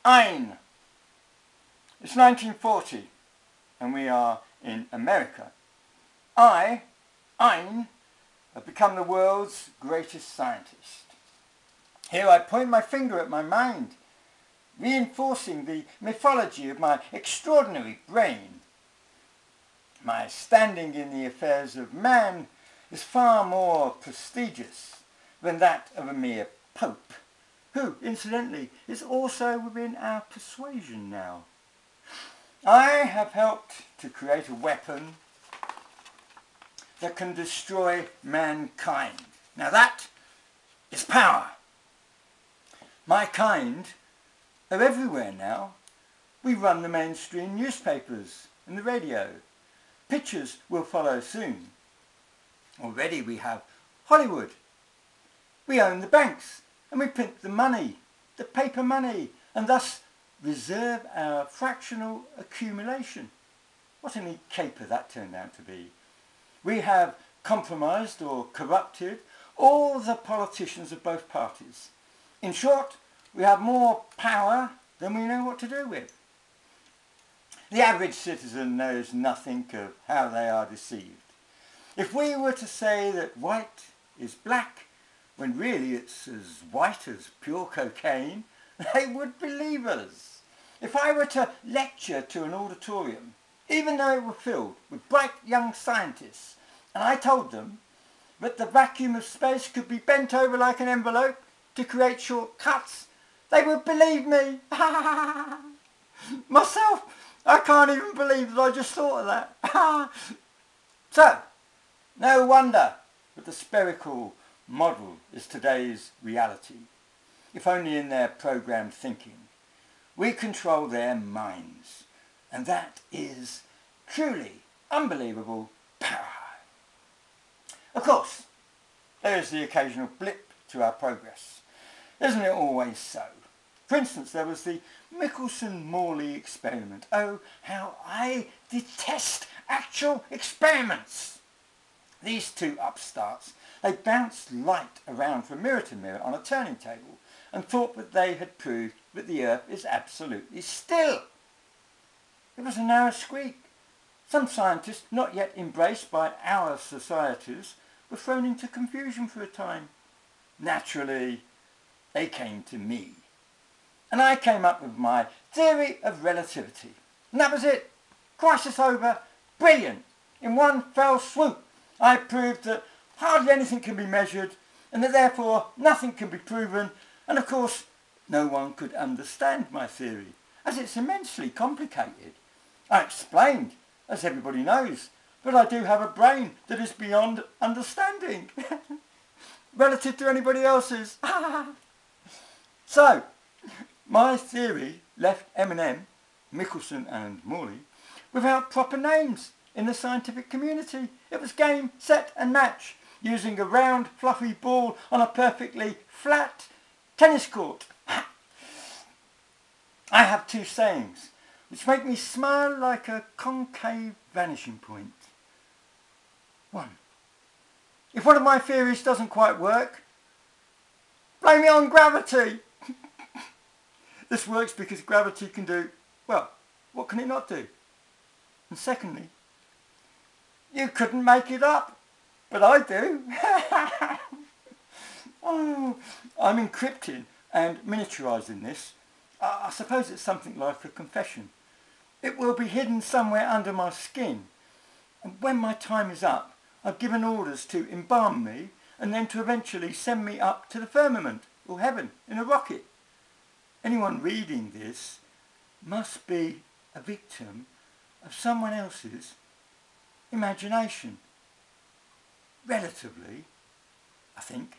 Ein. It's 1940 and we are in America. Ein, have become the world's greatest scientist. Here I point my finger at my mind, reinforcing the mythology of my extraordinary brain. My standing in the affairs of man is far more prestigious than that of a mere pope, who, incidentally, is also within our persuasion now. I have helped to create a weapon that can destroy mankind. Now that is power. My kind are everywhere now. We run the mainstream newspapers and the radio. Pictures will follow soon. Already we have Hollywood. We own the banks and we print the money, the paper money, and thus reserve our fractional accumulation. What a neat caper that turned out to be. We have compromised or corrupted all the politicians of both parties. In short, we have more power than we know what to do with. The average citizen knows nothing of how they are deceived. If we were to say that white is black, when really it's as white as pure cocaine, they would believe us. If I were to lecture to an auditorium, even though it were filled with bright young scientists, and I told them that the vacuum of space could be bent over like an envelope to create shortcuts, they would believe me. Myself, I can't even believe that I just thought of that. So, no wonder that the spherical model is today's reality, if only in their programmed thinking. We control their minds, and that is truly unbelievable power. Of course, there is the occasional blip to our progress. Isn't it always so? For instance, there was the Michelson-Morley experiment. Oh, how I detest actual experiments! These two upstarts, they bounced light around from mirror to mirror on a turning table and thought that they had proved that the earth is absolutely still. It was a narrow squeak. Some scientists, not yet embraced by our societies, were thrown into confusion for a time. Naturally, they came to me. And I came up with my theory of relativity. And that was it. Crisis over. Brilliant. In one fell swoop, I proved that hardly anything can be measured and that therefore nothing can be proven. And of course, no one could understand my theory, as it's immensely complicated. I explained, as everybody knows, that I do have a brain that is beyond understanding, relative to anybody else's. So, my theory left M&M, Michelson and Morley, without proper names in the scientific community. It was game, set and match, using a round, fluffy ball on a perfectly flat tennis court. I have two sayings, which make me smile like a concave vanishing point. 1. If one of my theories doesn't quite work, blame it on gravity. This works because gravity can do, well, what can it not do? And secondly, you couldn't make it up, but I do. Oh, I'm encrypting and miniaturising this. I suppose it's something like a confession. It will be hidden somewhere under my skin. And when my time is up, I've given orders to embalm me and then to eventually send me up to the firmament or heaven in a rocket. Anyone reading this must be a victim of someone else's imagination. Relatively, I think.